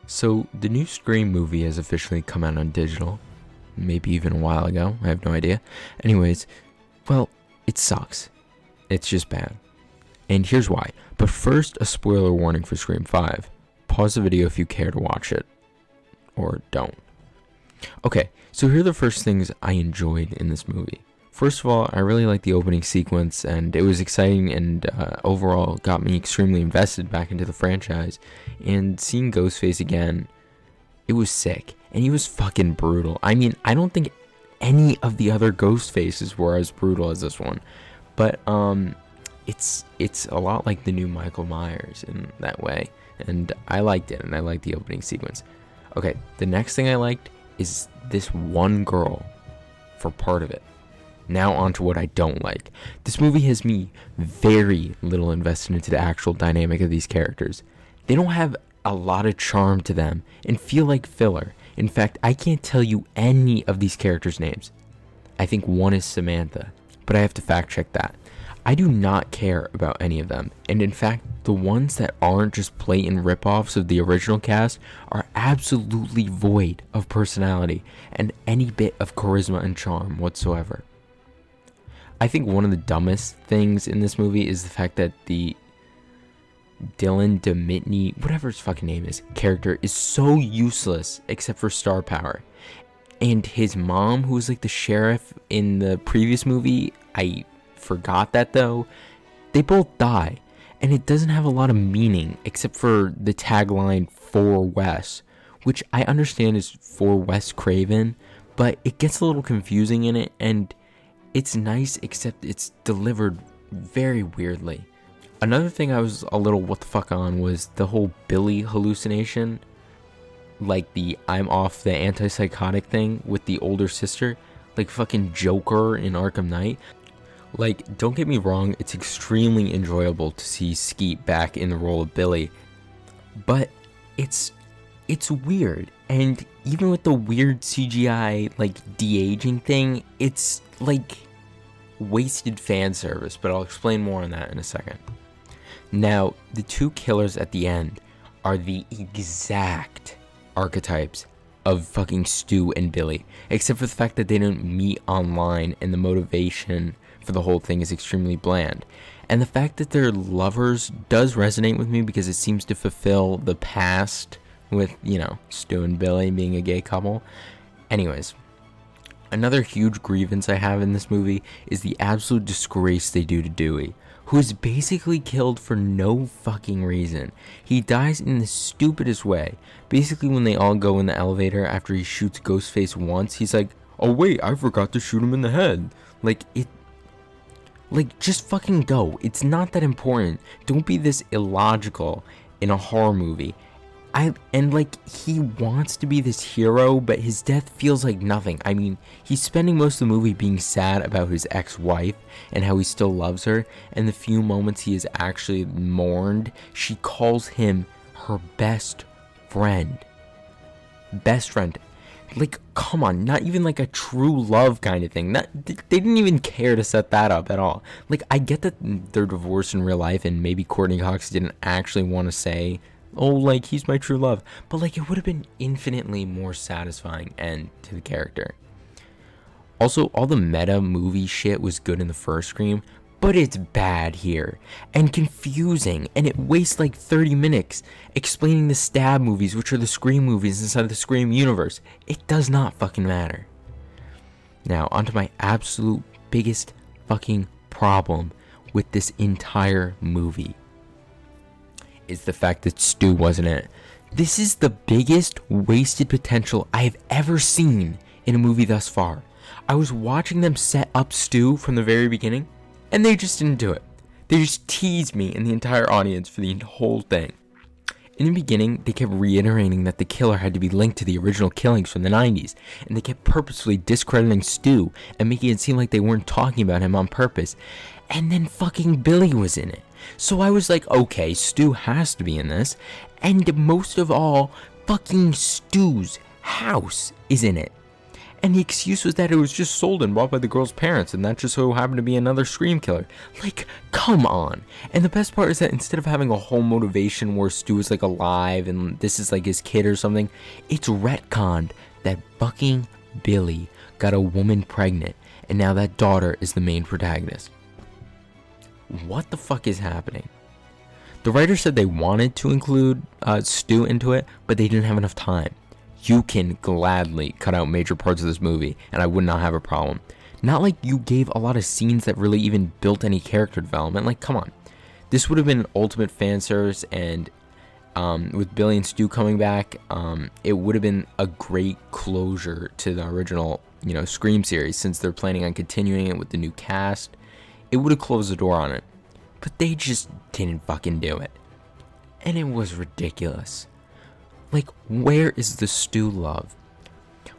So, the new Scream movie has officially come out on digital. Maybe even a while ago. I have no idea. Anyways, well, it sucks. It's just bad. And here's why. But first, a spoiler warning for Scream 5. Pause the video if you care to watch it. Or don't. Okay, so here are the first things I enjoyed in this movie. First of all, I really liked the opening sequence, and it was exciting and overall got me extremely invested back into the franchise. And seeing Ghostface again, it was sick. And he was fucking brutal. I mean, I don't think any of the other Ghostfaces were as brutal as this one. But it's a lot like the new Michael Myers in that way. And I liked it, and I liked the opening sequence. Okay, the next thing I liked is this one girl for part of it. Now on to what I don't like. This movie has me very little invested into the actual dynamic of these characters. They don't have a lot of charm to them and feel like filler. In fact, I can't tell you any of these characters' names. I think one is Samantha, but I have to fact check that. I do not care about any of them, and in fact, the ones that aren't just blatant ripoffs of the original cast are absolutely void of personality and any bit of charisma and charm whatsoever. I think one of the dumbest things in this movie is the fact that the Dylan DeMitney, whatever his fucking name is, character is so useless except for star power. And his mom, who was like the sheriff in the previous movie, I forgot that though, they both die. And it doesn't have a lot of meaning except for the tagline for Wes, which I understand is for Wes Craven, but it gets a little confusing in it, and it's nice except it's delivered very weirdly. Another thing I was a little what the fuck on was the whole Billy hallucination, like the I'm off the antipsychotic thing with the older sister, like fucking Joker in Arkham Knight. Like, don't get me wrong, it's extremely enjoyable to see Skeet back in the role of Billy, but it's weird, and even with the weird CGI, like, de-aging thing, it's, like, wasted fan service, but I'll explain more on that in a second. Now, the two killers at the end are the exact archetypes of fucking Stu and Billy, except for the fact that they didn't meet online, and the motivation for the whole thing is extremely bland. And the fact that they're lovers does resonate with me because it seems to fulfill the past with, you know, Stu and Billy being a gay couple. Anyways, another huge grievance I have in this movie is the absolute disgrace they do to Dewey, who is basically killed for no fucking reason. He dies in the stupidest way. Basically, when they all go in the elevator after he shoots Ghostface once, he's like, oh wait, I forgot to shoot him in the head. Like, just fucking go. It's not that important. Don't be this illogical in a horror movie. He wants to be this hero, but his death feels like nothing. I mean, he's spending most of the movie being sad about his ex-wife and how he still loves her, and the few moments he is actually mourned, she calls him her best friend. Best friend. Like, come on, not even like a true love kind of thing. They didn't even care to set that up at all. Like, I get that they're divorced in real life, and maybe Courtney Cox didn't actually want to say, oh, like, he's my true love. But, like, it would have been infinitely more satisfying end to the character. Also, all the meta movie shit was good in the first Scream, but it's bad here, and confusing, and it wastes like 30 minutes explaining the Stab movies, which are the Scream movies inside the Scream universe. It does not fucking matter. Now, onto my absolute biggest fucking problem with this entire movie is the fact that Stu wasn't in it. This is the biggest wasted potential I have ever seen in a movie thus far. I was watching them set up Stu from the very beginning, and they just didn't do it. They just teased me and the entire audience for the whole thing. In the beginning, they kept reiterating that the killer had to be linked to the original killings from the 90s, and they kept purposefully discrediting Stu and making it seem like they weren't talking about him on purpose. And then fucking Billy was in it. So I was like, okay, Stu has to be in this, and most of all, fucking Stu's house is in it. And the excuse was that it was just sold and bought by the girl's parents, and that just so happened to be another Scream killer. Like, come on. And the best part is that instead of having a whole motivation where Stu is like alive and this is like his kid or something, it's retconned that fucking Billy got a woman pregnant, and now that daughter is the main protagonist. What the fuck is happening? The writer said they wanted to include Stu into it, but they didn't have enough time. You can gladly cut out major parts of this movie, and I would not have a problem. Not like you gave a lot of scenes that really even built any character development. Like, come on. This would have been an ultimate fan service, and with Billy and Stu coming back, it would have been a great closure to the original, Scream series, since they're planning on continuing it with the new cast. It would have closed the door on it. But they just didn't fucking do it. And it was ridiculous. Like, where is the Stu love?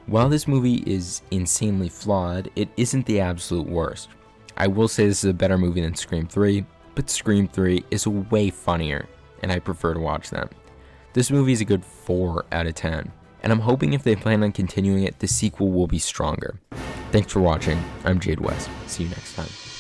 While this movie is insanely flawed, it isn't the absolute worst. I will say this is a better movie than Scream 3, but Scream 3 is way funnier, and I prefer to watch them. This movie is a good 4 out of 10, and I'm hoping if they plan on continuing it, the sequel will be stronger. Thanks for watching. I'm Jade West. See you next time.